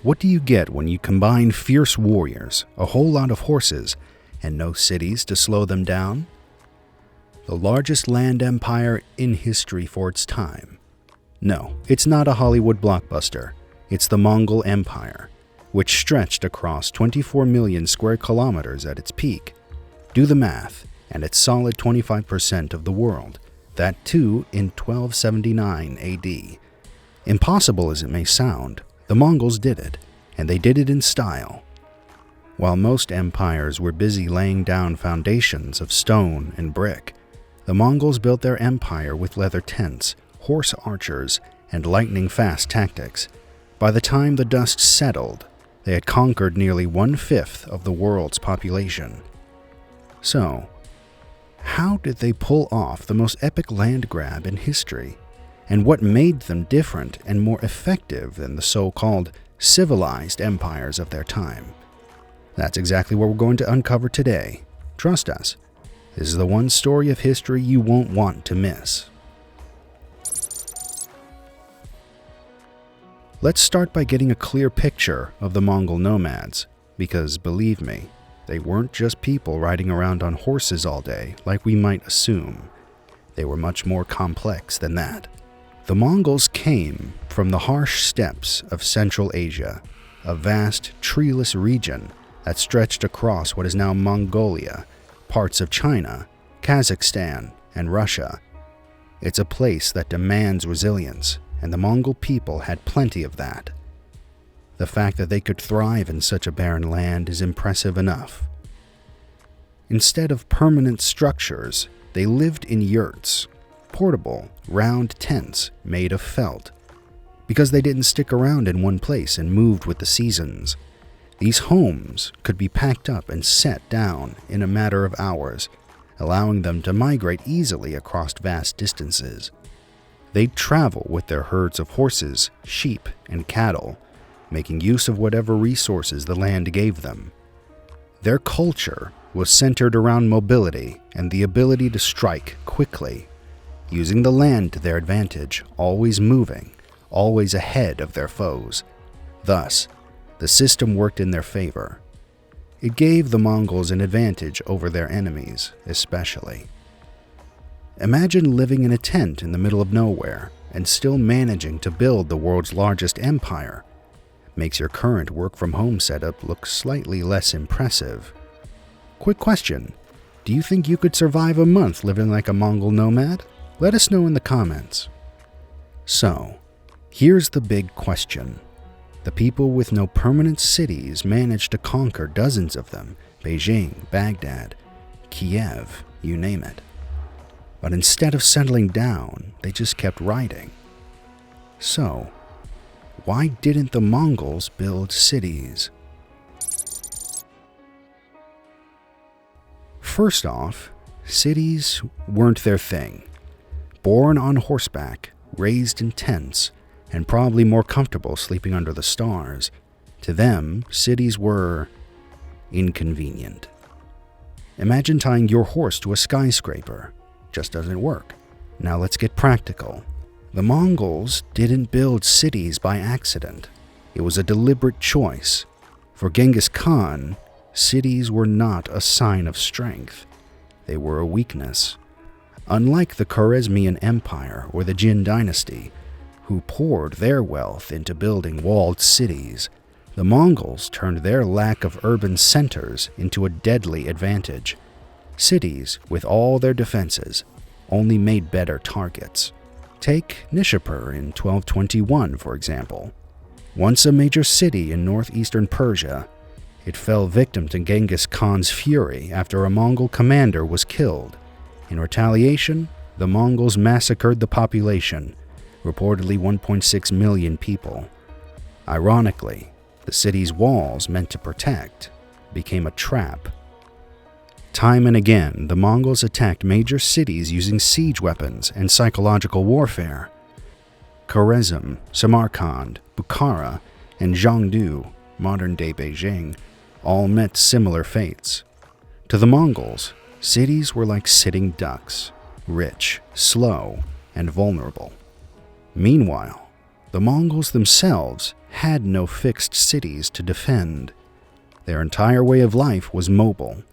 what do you get when you combine fierce warriors, a whole lot of horses, and no cities to slow them down? The largest land empire in history for its time. No, it's not a Hollywood blockbuster. It's the Mongol Empire, which stretched across 24 million square kilometers at its peak. Do the math, and it's solid 25% of the world. That too in 1279 AD. Impossible as it may sound, the Mongols did it, and they did it in style. While most empires were busy laying down foundations of stone and brick, the Mongols built their empire with leather tents, horse archers, and lightning-fast tactics. By the time the dust settled, they had conquered nearly 1/5 of the world's population. So, how did they pull off the most epic land grab in history? And what made them different and more effective than the so-called civilized empires of their time? That's exactly what we're going to uncover today. Trust us, this is the one story of history you won't want to miss. Let's start by getting a clear picture of the Mongol nomads, because believe me, they weren't just people riding around on horses all day like we might assume. They were much more complex than that. The Mongols came from the harsh steppes of Central Asia, a vast, treeless region that stretched across what is now Mongolia, parts of China, Kazakhstan, and Russia. It's a place that demands resilience, and the Mongol people had plenty of that. The fact that they could thrive in such a barren land is impressive enough. Instead of permanent structures, they lived in yurts, portable, round tents made of felt. Because they didn't stick around in one place and moved with the seasons, these homes could be packed up and set down in a matter of hours, allowing them to migrate easily across vast distances. They'd travel with their herds of horses, sheep, and cattle, making use of whatever resources the land gave them. Their culture was centered around mobility and the ability to strike quickly, using the land to their advantage, always moving, always ahead of their foes. Thus, the system worked in their favor. It gave the Mongols an advantage over their enemies, especially. Imagine living in a tent in the middle of nowhere and still managing to build the world's largest empire. Makes your current work-from-home setup look slightly less impressive. Quick question, do you think you could survive a month living like a Mongol nomad? Let us know in the comments. So, here's the big question. The people with no permanent cities managed to conquer dozens of them, Beijing, Baghdad, Kiev, you name it. But instead of settling down, they just kept riding. So, why didn't the Mongols build cities? First off, cities weren't their thing. Born on horseback, raised in tents, and probably more comfortable sleeping under the stars, to them, cities were inconvenient. Imagine tying your horse to a skyscraper. Just doesn't work. Now let's get practical. The Mongols didn't build cities by accident. It was a deliberate choice. For Genghis Khan, cities were not a sign of strength. They were a weakness. Unlike the Khwarezmian Empire or the Jin dynasty, who poured their wealth into building walled cities, the Mongols turned their lack of urban centers into a deadly advantage. Cities, with all their defenses, only made better targets. Take Nishapur in 1221, for example. Once a major city in northeastern Persia, it fell victim to Genghis Khan's fury after a Mongol commander was killed. In retaliation, the Mongols massacred the population, reportedly 1.6 million people. Ironically, the city's walls meant to protect became a trap. Time and again, the Mongols attacked major cities using siege weapons and psychological warfare. Khwarezm, Samarkand, Bukhara, and Jiangdu, modern-day Beijing, all met similar fates. To the Mongols, cities were like sitting ducks, rich, slow, and vulnerable. Meanwhile, The Mongols themselves had no fixed cities to defend. Their entire way of life was mobile.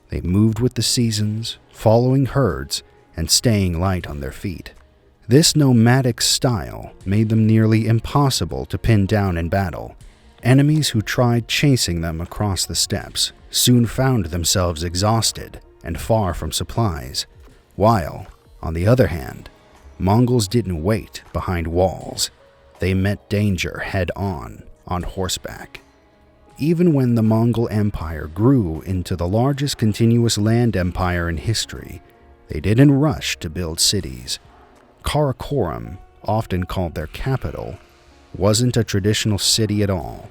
They moved with the seasons, following herds, and staying light on their feet. This nomadic style made them nearly impossible to pin down in battle. Enemies who tried chasing them across the steppes soon found themselves exhausted and far from supplies, while, on the other hand, Mongols didn't wait behind walls. They met danger head-on horseback. Even when the Mongol Empire grew into the largest continuous land empire in history, they didn't rush to build cities. Karakoram, often called their capital, wasn't a traditional city at all.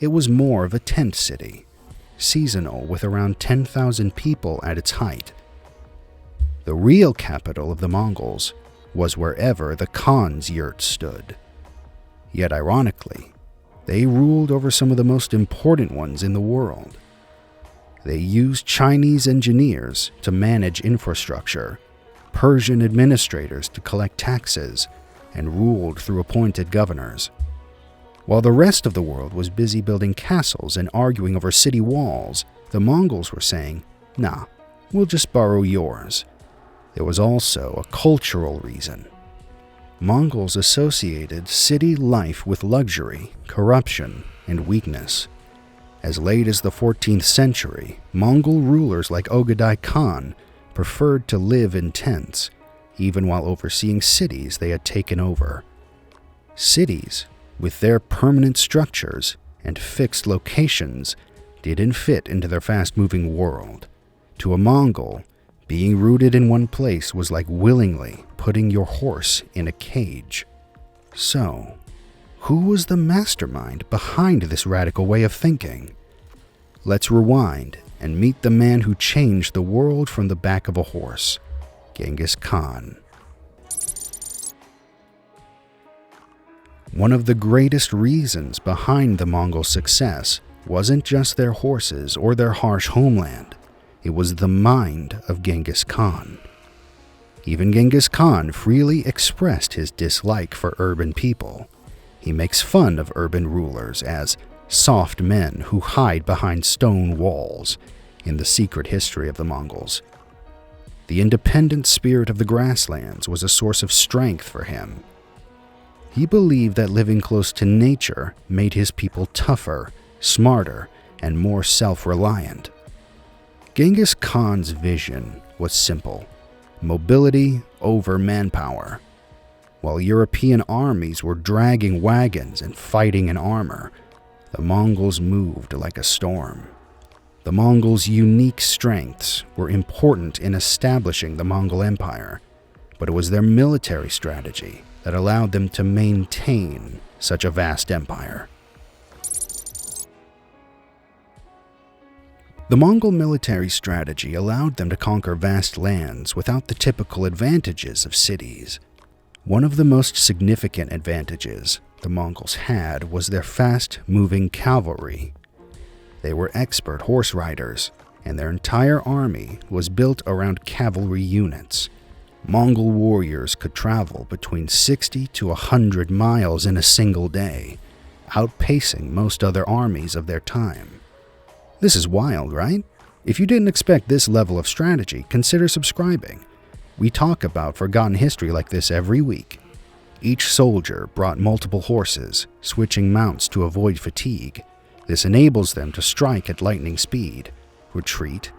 It was more of a tent city, seasonal with around 10,000 people at its height. The real capital of the Mongols was wherever the Khan's yurt stood. Yet ironically, they ruled over some of the most important ones in the world. They used Chinese engineers to manage infrastructure, Persian administrators to collect taxes, and ruled through appointed governors. While the rest of the world was busy building castles and arguing over city walls, the Mongols were saying, "Nah, we'll just borrow yours." There was also a cultural reason. Mongols associated city life with luxury, corruption, and weakness. As late as the 14th century, Mongol rulers like Ögedei Khan preferred to live in tents, even while overseeing cities they had taken over. Cities, with their permanent structures and fixed locations, didn't fit into their fast-moving world. To a Mongol, being rooted in one place was like willingly putting your horse in a cage. So, who was the mastermind behind this radical way of thinking? Let's rewind and meet the man who changed the world from the back of a horse, Genghis Khan. One of the greatest reasons behind the Mongol success wasn't just their horses or their harsh homeland. It was the mind of Genghis Khan. Even Genghis Khan freely expressed his dislike for urban people. He makes fun of urban rulers as soft men who hide behind stone walls in The Secret History of the Mongols. The independent spirit of the grasslands was a source of strength for him. He believed that living close to nature made his people tougher, smarter, and more self-reliant. Genghis Khan's vision was simple: mobility over manpower. While European armies were dragging wagons and fighting in armor, the Mongols moved like a storm. The Mongols' unique strengths were important in establishing the Mongol Empire, but it was their military strategy that allowed them to maintain such a vast empire. The Mongol military strategy allowed them to conquer vast lands without the typical advantages of cities. One of the most significant advantages the Mongols had was their fast-moving cavalry. They were expert horse riders, and their entire army was built around cavalry units. Mongol warriors could travel between 60 to 100 miles in a single day, outpacing most other armies of their time. This is wild, right? If you didn't expect this level of strategy, consider subscribing. We talk about forgotten history like this every week. Each soldier brought multiple horses, switching mounts to avoid fatigue. This enables them to strike at lightning speed, retreat,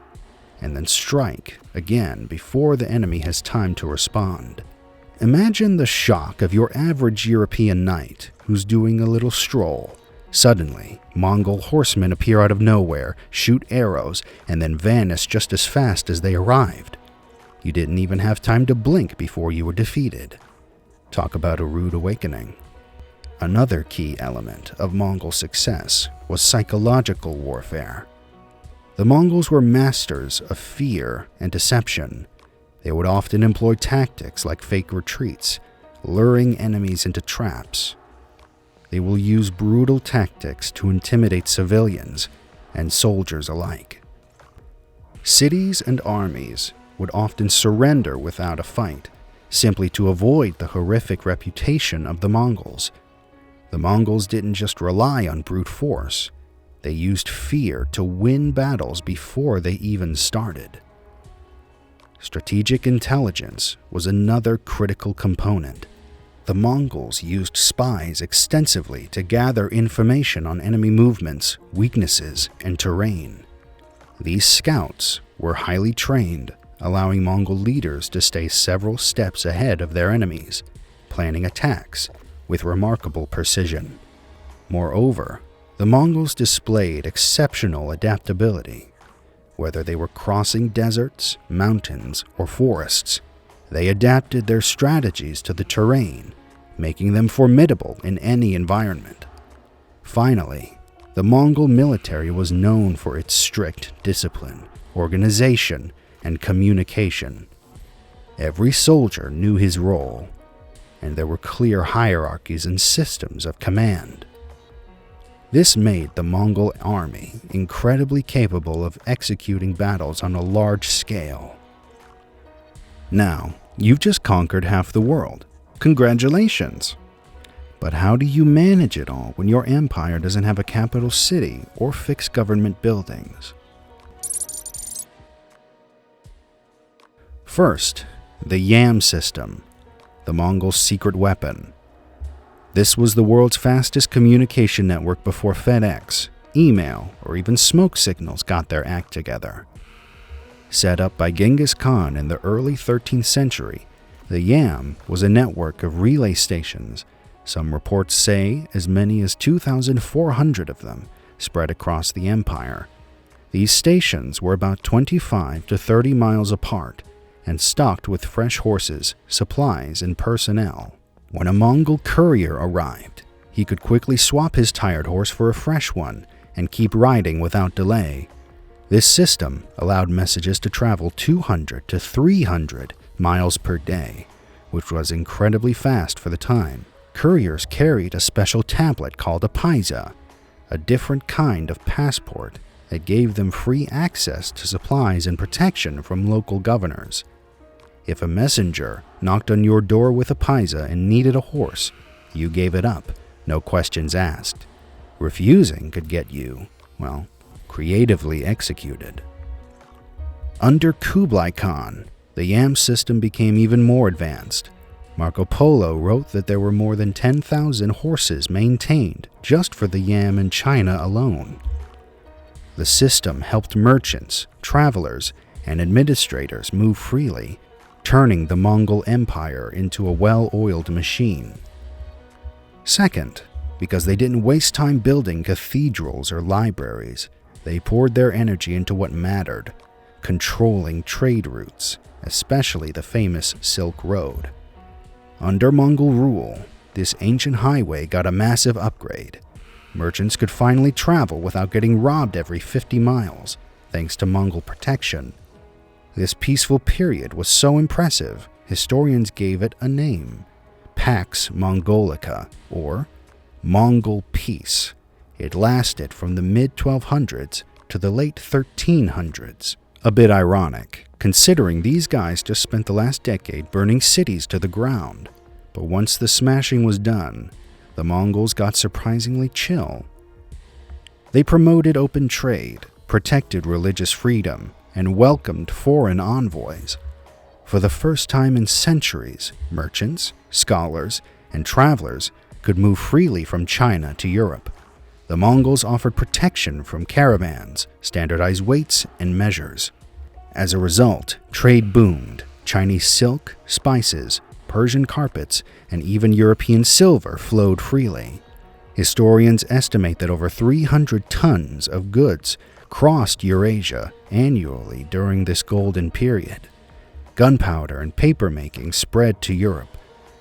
and then strike again before the enemy has time to respond. Imagine the shock of your average European knight who's doing a little stroll. Suddenly, Mongol horsemen appear out of nowhere, shoot arrows, and then vanish just as fast as they arrived. You didn't even have time to blink before you were defeated. Talk about a rude awakening. Another key element of Mongol success was psychological warfare. The Mongols were masters of fear and deception. They would often employ tactics like fake retreats, luring enemies into traps. They will use brutal tactics to intimidate civilians and soldiers alike. Cities and armies would often surrender without a fight, simply to avoid the horrific reputation of the Mongols. The Mongols didn't just rely on brute force, they used fear to win battles before they even started. Strategic intelligence was another critical component. The Mongols used spies extensively to gather information on enemy movements, weaknesses, and terrain. These scouts were highly trained, allowing Mongol leaders to stay several steps ahead of their enemies, planning attacks with remarkable precision. Moreover, the Mongols displayed exceptional adaptability. Whether they were crossing deserts, mountains, or forests, they adapted their strategies to the terrain, making them formidable in any environment. Finally, the Mongol military was known for its strict discipline, organization, and communication. Every soldier knew his role, and there were clear hierarchies and systems of command. This made the Mongol army incredibly capable of executing battles on a large scale. Now, you've just conquered half the world. Congratulations! But how do you manage it all when your empire doesn't have a capital city or fixed government buildings? First, the Yam system, the Mongols' secret weapon. This was the world's fastest communication network before FedEx, email, or even smoke signals got their act together. Set up by Genghis Khan in the early 13th century, the Yam was a network of relay stations, some reports say as many as 2,400 of them, spread across the empire. These stations were about 25 to 30 miles apart and stocked with fresh horses, supplies, and personnel. When a Mongol courier arrived, he could quickly swap his tired horse for a fresh one and keep riding without delay. This system allowed messages to travel 200 to 300 miles per day, which was incredibly fast for the time. Couriers carried a special tablet called a paisa, a different kind of passport that gave them free access to supplies and protection from local governors. If a messenger knocked on your door with a paisa and needed a horse, you gave it up, no questions asked. Refusing could get you, well, creatively executed. Under Kublai Khan, the Yam system became even more advanced. Marco Polo wrote that there were more than 10,000 horses maintained just for the Yam in China alone. The system helped merchants, travelers, and administrators move freely, turning the Mongol Empire into a well-oiled machine. Second, because they didn't waste time building cathedrals or libraries, they poured their energy into what mattered, controlling trade routes, especially the famous Silk Road. Under Mongol rule, this ancient highway got a massive upgrade. Merchants could finally travel without getting robbed every 50 miles, thanks to Mongol protection. This peaceful period was so impressive, historians gave it a name, Pax Mongolica, or Mongol Peace. It lasted from the mid-1200s to the late 1300s. A bit ironic, considering these guys just spent the last decade burning cities to the ground. But once the smashing was done, the Mongols got surprisingly chill. They promoted open trade, protected religious freedom, and welcomed foreign envoys. For the first time in centuries, merchants, scholars, and travelers could move freely from China to Europe. The Mongols offered protection from caravans, standardized weights and measures. As a result, trade boomed. Chinese silk, spices, Persian carpets, and even European silver flowed freely. Historians estimate that over 300 tons of goods crossed Eurasia annually during this golden period. Gunpowder and papermaking spread to Europe,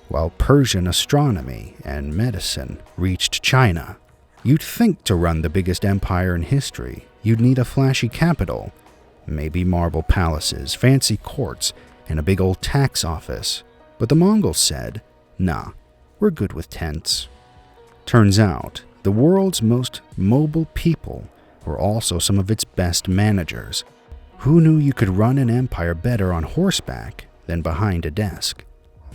while Persian astronomy and medicine reached China. You'd think to run the biggest empire in history, you'd need a flashy capital, maybe marble palaces, fancy courts, and a big old tax office. But the Mongols said, nah, we're good with tents. Turns out, the world's most mobile people were also some of its best managers. Who knew you could run an empire better on horseback than behind a desk?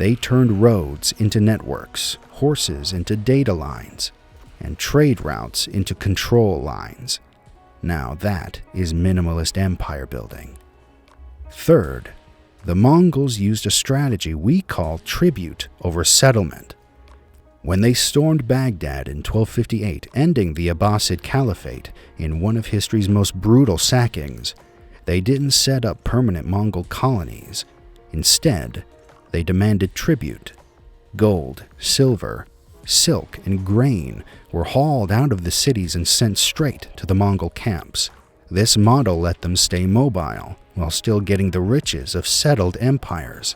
They turned roads into networks, horses into data lines, and trade routes into control lines. Now that is minimalist empire building. Third, the Mongols used a strategy we call tribute over settlement. When they stormed Baghdad in 1258, ending the Abbasid Caliphate in one of history's most brutal sackings, they didn't set up permanent Mongol colonies. Instead, they demanded tribute. Gold, silver, silk, and grain were hauled out of the cities and sent straight to the Mongol camps. This model let them stay mobile while still getting the riches of settled empires.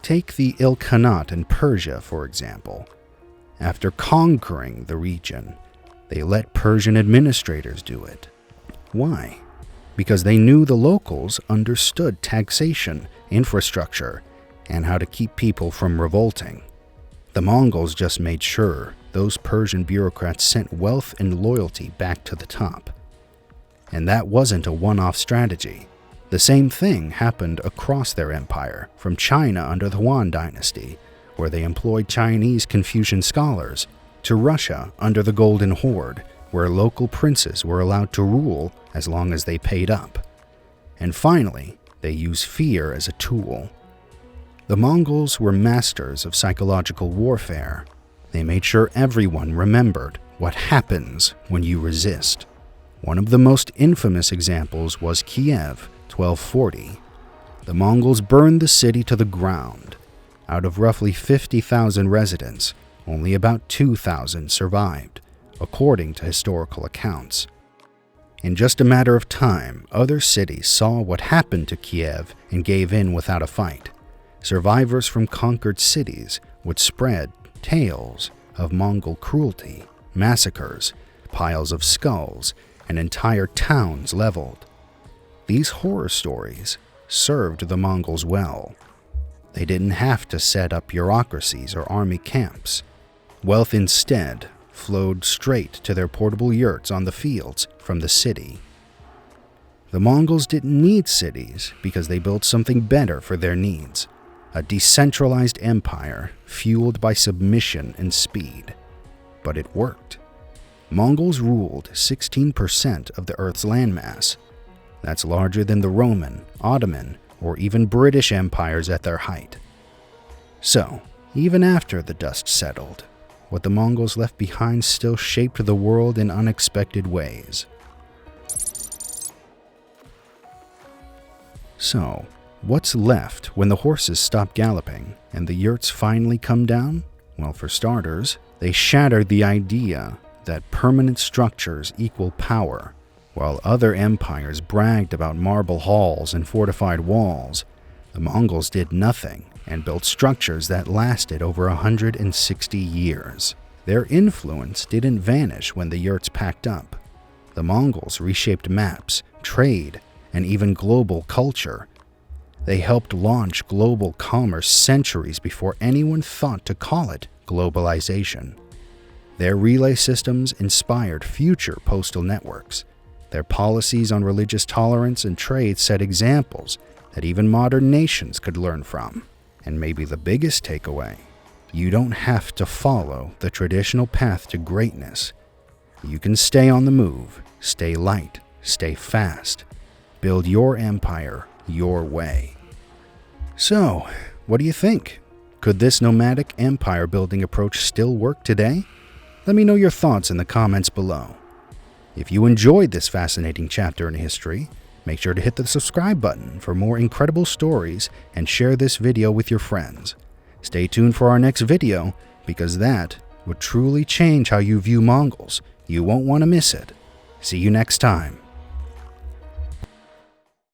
Take the Ilkhanate in Persia, for example. After conquering the region, they let Persian administrators do it. Why? Because they knew the locals understood taxation, infrastructure, and how to keep people from revolting. The Mongols just made sure those Persian bureaucrats sent wealth and loyalty back to the top. And that wasn't a one-off strategy. The same thing happened across their empire, from China under the Yuan dynasty, where they employed Chinese Confucian scholars, to Russia under the Golden Horde, where local princes were allowed to rule as long as they paid up. And finally, they used fear as a tool. The Mongols were masters of psychological warfare. They made sure everyone remembered what happens when you resist. One of the most infamous examples was Kiev, 1240. The Mongols burned the city to the ground. Out of roughly 50,000 residents, only about 2,000 survived, according to historical accounts. In just a matter of time, other cities saw what happened to Kiev and gave in without a fight. Survivors from conquered cities would spread tales of Mongol cruelty, massacres, piles of skulls, and entire towns leveled. These horror stories served the Mongols well. They didn't have to set up bureaucracies or army camps. Wealth instead flowed straight to their portable yurts on the fields from the city. The Mongols didn't need cities because they built something better for their needs. A decentralized empire fueled by submission and speed. But it worked. Mongols ruled 16% of the Earth's landmass. That's larger than the Roman, Ottoman, or even British empires at their height. So, even after the dust settled, what the Mongols left behind still shaped the world in unexpected ways. So, what's left when the horses stop galloping and the yurts finally come down? Well, for starters, they shattered the idea that permanent structures equal power. While other empires bragged about marble halls and fortified walls, the Mongols did nothing and built structures that lasted over 160 years. Their influence didn't vanish when the yurts packed up. The Mongols reshaped maps, trade, and even global culture. They helped launch global commerce centuries before anyone thought to call it globalization. Their relay systems inspired future postal networks. Their policies on religious tolerance and trade set examples that even modern nations could learn from. And maybe the biggest takeaway, you don't have to follow the traditional path to greatness. You can stay on the move, stay light, stay fast. Build your empire your way. So, what do you think? Could this nomadic empire building approach still work today? Let me know your thoughts in the comments below. If you enjoyed this fascinating chapter in history, make sure to hit the subscribe button for more incredible stories and share this video with your friends. Stay tuned for our next video because that would truly change how you view Mongols. You won't want to miss it. See you next time.